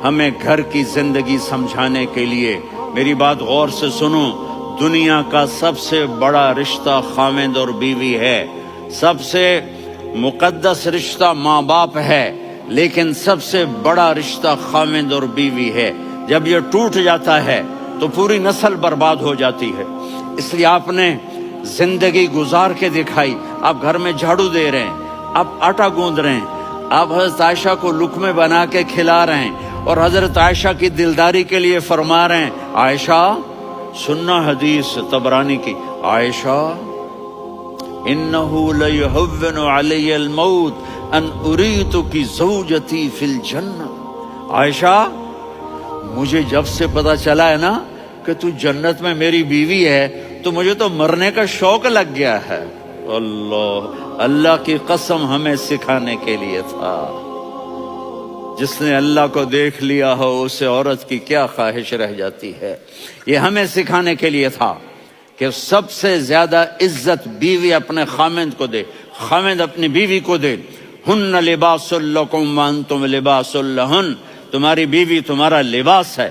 ہمیں گھر کی زندگی سمجھانے کے لیے میری بات غور سے سنو، دنیا کا سب سے بڑا رشتہ خاوند اور بیوی ہے، سب سے مقدس رشتہ ماں باپ ہے، لیکن سب سے بڑا رشتہ خاوند اور بیوی ہے۔ جب یہ ٹوٹ جاتا ہے تو پوری نسل برباد ہو جاتی ہے۔ اس لیے آپ نے زندگی گزار کے دکھائی، آپ گھر میں جھاڑو دے رہے ہیں، آپ آٹا گوندھ رہے ہیں، آپ حضرت عائشہ کو لقمے بنا کے کھلا رہے ہیں، اور حضرت عائشہ کی دلداری کے لیے فرما رہے ہیں، عائشہ سننا حدیث طبرانی کی، عائشہ انہو لیہون علی الموت ان اریتک زوجتی فی الجنہ، عائشہ مجھے جب سے پتا چلا ہے نا کہ تو جنت میں میری بیوی ہے تو مجھے تو مرنے کا شوق لگ گیا ہے۔ اللہ کی قسم ہمیں سکھانے کے لیے تھا۔ جس نے اللہ کو دیکھ لیا ہو اسے عورت کی کیا خواہش رہ جاتی ہے۔ یہ ہمیں سکھانے کے لیے تھا کہ سب سے زیادہ عزت بیوی اپنے خاوند کو دے، خاوند اپنی بیوی کو دے۔ ہن لباس لکم وانتم لباس لہن، تمہاری بیوی تمہارا لباس ہے،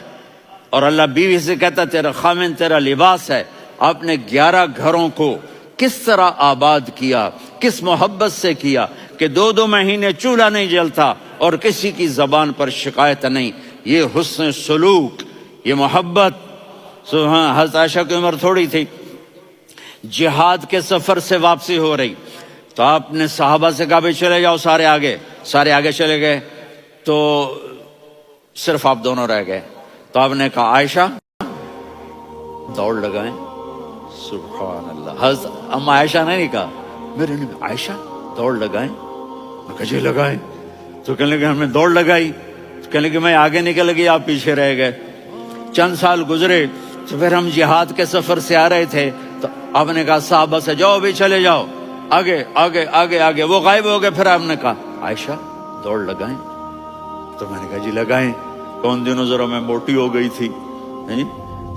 اور اللہ بیوی سے کہتا تیرا خاوند تیرا لباس ہے۔ آپ نے 11 گھروں کو کس طرح آباد کیا، کس محبت سے کیا کہ 2 مہینے چولہا نہیں جلتا اور کسی کی زبان پر شکایت نہیں۔ یہ حسن سلوک، یہ محبت۔ حضرت عائشہ کی عمر تھوڑی تھی، جہاد کے سفر سے واپسی ہو رہی تو آپ نے صحابہ سے کہا بھی چلے جاؤ سارے آگے چلے گئے، تو صرف آپ دونوں رہ گئے۔ تو آپ نے کہا عائشہ دوڑ لگائیں، سبحان اللہ۔ حضرت اما عائشہ نے نہیں کہا، میرے نے عائشہ دوڑ لگائیں، میں کہا جی لگائیں۔ تو کہنے لگے ہم نے دوڑ لگائی، تو کہنے لگے میں آگے نکل گئی آپ پیچھے رہ گئے۔ چند سال گزرے تو پھر ہم جہاد کے سفر سے آ رہے تھے تو آپ نے کہا صحابہ سے جاؤ بھی چلے جاؤ آگے آگے آگے آگے، وہ غائب ہو گئے۔ پھر آپ نے کہا عائشہ دوڑ لگائیں، تو میں نے کہا جی لگائیں۔ کون دنوں ذرا میں موٹی ہو گئی تھی،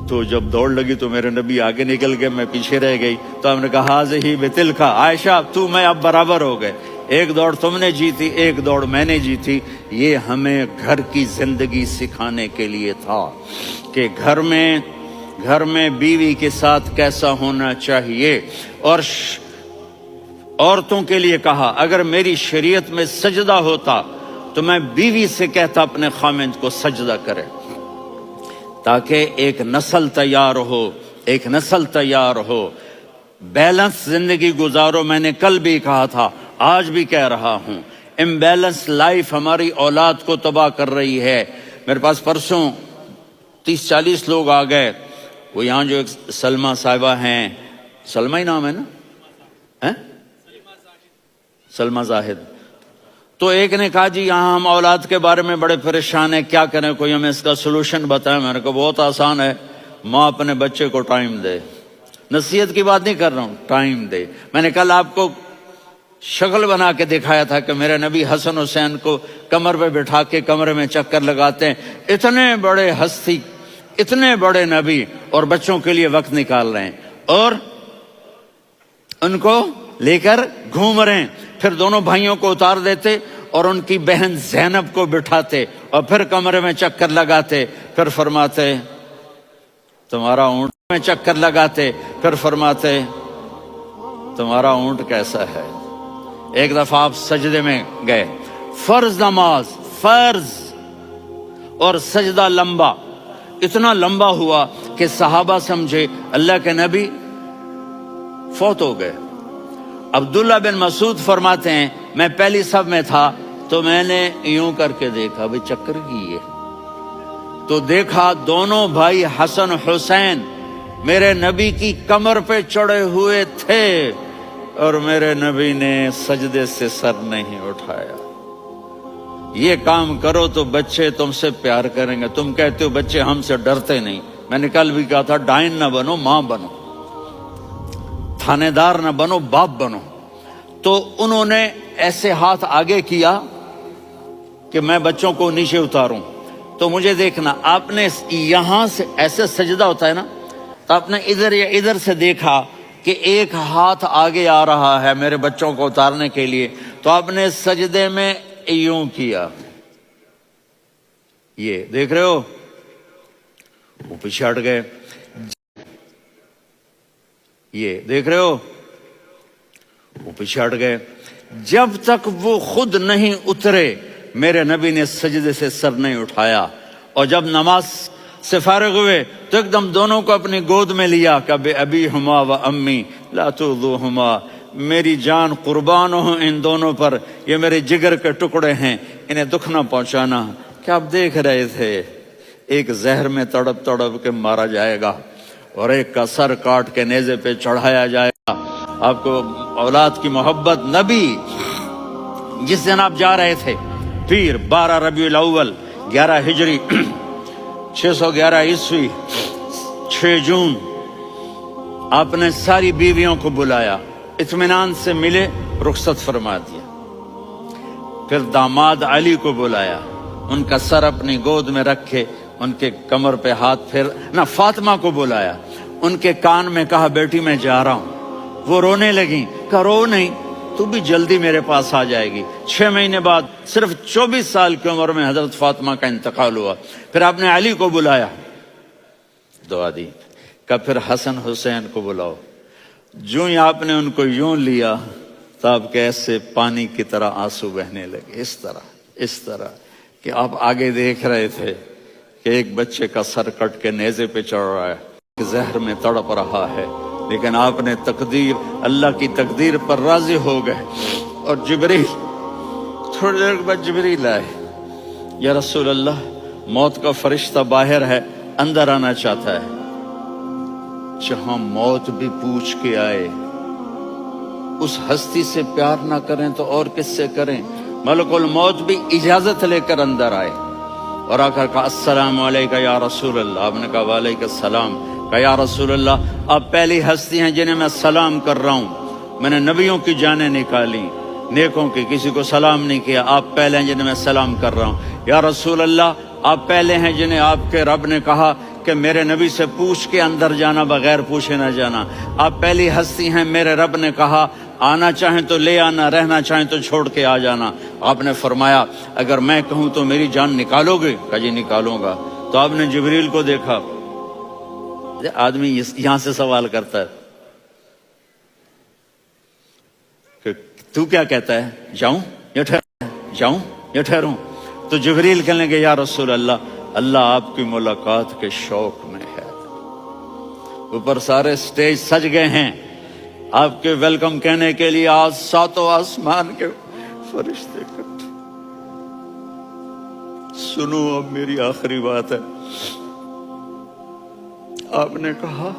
تو جب دوڑ لگی تو میرے نبی آگے نکل گئے، میں پیچھے رہ گئی۔ تو ہم نے کہا ہاذہ بتلک، عائشہ تو میں اب برابر ہو گئے، ایک دوڑ تم نے جیتی ایک دوڑ میں نے جیتی۔ یہ ہمیں گھر کی زندگی سکھانے کے لیے تھا کہ گھر میں بیوی کے ساتھ کیسا ہونا چاہیے۔ اور عورتوں کے لیے کہا اگر میری شریعت میں سجدہ ہوتا تو میں بیوی سے کہتا اپنے خاوند کو سجدہ کرے، تاکہ ایک نسل تیار ہو، بیلنس زندگی گزارو۔ میں نے کل بھی کہا تھا، آج بھی کہہ رہا ہوں، امبیلنس لائف ہماری اولاد کو تباہ کر رہی ہے۔ میرے پاس پرسوں 30-40 لوگ آ گئے، وہ یہاں جو ایک سلمہ صاحبہ ہیں، سلمہ ہی نام ہے نا، سلمہ زاہد، تو ایک نے کہا جی یہاں ہم اولاد کے بارے میں بڑے پریشان ہیں، کیا کریں، کوئی ہمیں اس کا سلوشن بتائیں۔ میں نے کہا بہت آسان ہے، ماں اپنے بچے کو ٹائم دے، نصیحت کی بات نہیں کر رہا ہوں، ٹائم دے۔ میں نے کل آپ کو شکل بنا کے دکھایا تھا کہ میرے نبی حسن حسین کو کمر پہ بٹھا کے کمرے میں چکر لگاتے ہیں۔ اتنے بڑے ہستی، اتنے بڑے نبی، اور بچوں کے لیے وقت نکال رہے ہیں اور ان کو لے کر گھوم رہے ہیں۔ پھر دونوں بھائیوں کو اتار دیتے اور ان کی بہن زینب کو بٹھاتے اور پھر کمرے میں چکر لگاتے، پھر فرماتے تمہارا اونٹ میں چکر لگاتے، پھر فرماتے تمہارا اونٹ کیسا ہے۔ ایک دفعہ آپ سجدے میں گئے، فرض نماز، فرض، اور سجدہ لمبا، اتنا لمبا ہوا کہ صحابہ سمجھے اللہ کے نبی فوت ہو گئے۔ عبداللہ بن مسعود فرماتے ہیں میں پہلی صف میں تھا تو میں نے یوں کر کے دیکھا بھئی چکر کی ہے، تو دیکھا دونوں بھائی حسن حسین میرے نبی کی کمر پہ چڑھے ہوئے تھے اور میرے نبی نے سجدے سے سر نہیں اٹھایا۔ یہ کام کرو تو بچے تم سے پیار کریں گے۔ تم کہتے ہو بچے ہم سے ڈرتے نہیں، میں نے کل بھی کہا تھا ڈائن نہ بنو، ماں بنو، تھانے دار نہ بنو، باپ بنو۔ تو انہوں نے ایسے ہاتھ آگے کیا کہ میں بچوں کو نیچے اتاروں، تو مجھے دیکھنا، آپ نے یہاں سے ایسے سجدہ ہوتا ہے نا، تو آپ نے ادھر یا ادھر سے دیکھا کہ ایک ہاتھ آگے آ رہا ہے میرے بچوں کو اتارنے کے لیے، تو آپ نے سجدے میں یوں کیا، یہ دیکھ رہے ہو، وہ پیچھے ہٹ گئے. یہ دیکھ رہے ہو، وہ پیچھے ہٹ گئے. جب تک وہ خود نہیں اترے میرے نبی نے سجدے سے سر نہیں اٹھایا. اور جب نماز سے فارغ ہوئے تو ایک دم دونوں کو اپنی گود میں لیا کہ بے ابی ہما و امی لا تؤذوہما، میری جان قربان ہو ان دونوں پر، یہ میرے جگر کے ٹکڑے ہیں، انہیں دکھ نہ پہنچانا. کیا آپ دیکھ رہے تھے ایک زہر میں تڑپ تڑپ کے مارا جائے گا اور ایک کا سر کاٹ کے نیزے پہ چڑھایا جائے گا. آپ کو اولاد کی محبت. نبی جس دن آپ جا رہے تھے پیر 12 ربیع الاول 11 ہجری 611 عیسوی 6 جون آپ نے ساری بیویوں کو بلایا، اطمینان سے ملے، رخصت فرما دیا. پھر داماد علی کو بلایا، ان کا سر اپنی گود میں رکھے، ان کے کمر پہ ہاتھ پھیر نہ. فاطمہ کو بلایا، ان کے کان میں کہا بیٹی میں جا رہا ہوں. وہ رونے لگیں، کہا رو نہیں، تو بھی جلدی میرے پاس آ جائے گی. 6 مہینے بعد صرف 24 سال کی عمر میں حضرت فاطمہ کا انتقال ہوا. پھر آپ نے علی کو بلایا، دعا دی. کہا پھر حسن حسین کو بلاؤ. جو ہی آپ نے ان کو یوں لیا تو آپ کے ایسے پانی کی طرح آنسو بہنے لگے. اس طرح کہ آپ آگے دیکھ رہے تھے کہ ایک بچے کا سر کٹ کے نیزے پہ چڑھ رہا ہے، زہر میں تڑپ رہا ہے، لیکن آپ نے تقدیر، اللہ کی تقدیر پر راضی ہو گئے. اور جبریل تھوڑی دیر بعد جبریل آئے، یا رسول اللہ موت کا فرشتہ باہر ہے، اندر آنا چاہتا ہے. جہاں موت بھی پوچھ کے آئے، اس ہستی سے پیار نہ کریں تو اور کس سے کریں. ملک الموت بھی اجازت لے کر اندر آئے اور آ کر کہا السلام علیکہ یا رسول اللہ. آپ نے کہا وعلیکم السلام. کہا یا رسول اللہ آپ پہلی ہستی ہیں جنہیں میں سلام کر رہا ہوں. میں نے نبیوں کی جانیں نکالی، نیکوں کی، کسی کو سلام نہیں کیا. آپ پہلے ہیں جنہیں میں سلام کر رہا ہوں. یا رسول اللہ آپ پہلے ہیں جنہیں آپ کے رب نے کہا کہ میرے نبی سے پوچھ کے اندر جانا، بغیر پوچھے نہ جانا. آپ پہلی ہستی ہیں، میرے رب نے کہا آنا چاہیں تو لے آنا، رہنا چاہیں تو چھوڑ کے آ جانا. آپ نے فرمایا اگر میں کہوں تو میری جان نکالو گے؟ کہا جی نکالوں گا. تو آپ نے جبریل کو دیکھا. آدمی یہاں سے سوال کرتا ہے کہ تو کیا کہتا ہے، جاؤں یا ٹھہروں، جاؤں یا ٹھہروں؟ تو جبریل کہنے لگے یا رسول اللہ اللہ آپ کی ملاقات کے شوق میں ہے. اوپر سارے سٹیج سج گئے ہیں آپ کے ویلکم کہنے کے لیے. آج 7 آسمان کے فرشتے اکٹھے. سنو اب میری آخری بات ہے. آپ نے کہا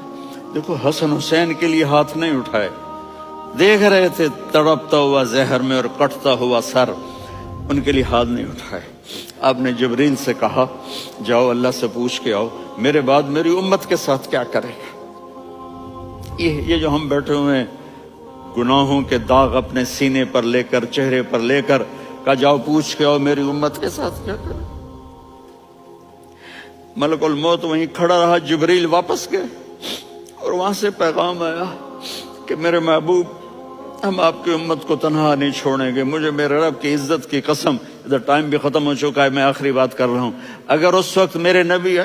دیکھو حسن حسین کے لیے ہاتھ نہیں اٹھائے، دیکھ رہے تھے تڑپتا ہوا زہر میں اور کٹتا ہوا سر، ان کے لیے ہاتھ نہیں اٹھائے. آپ نے جبریل سے کہا جاؤ اللہ سے پوچھ کے آؤ میرے بعد میری امت کے ساتھ کیا کرے گا. یہ جو ہم بیٹھے ہوئے ہیں گناہوں کے داغ اپنے سینے پر لے کر، چہرے پر لے کر، کہا جاؤ پوچھ کے آؤ میری امت کے ساتھ کیا کرے. ملک الموت وہیں کھڑا رہا. جبریل واپس گئے اور وہاں سے پیغام آیا کہ میرے محبوب ہم آپ کی امت کو تنہا نہیں چھوڑیں گے. مجھے میرے رب کی عزت کی قسم، ادھر ٹائم بھی ختم ہو چکا ہے، میں آخری بات کر رہا ہوں، اگر اس وقت میرے نبی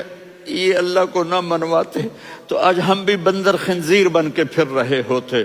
یہ اللہ کو نہ منواتے تو آج ہم بھی بندر خنزیر بن کے پھر رہے ہوتے.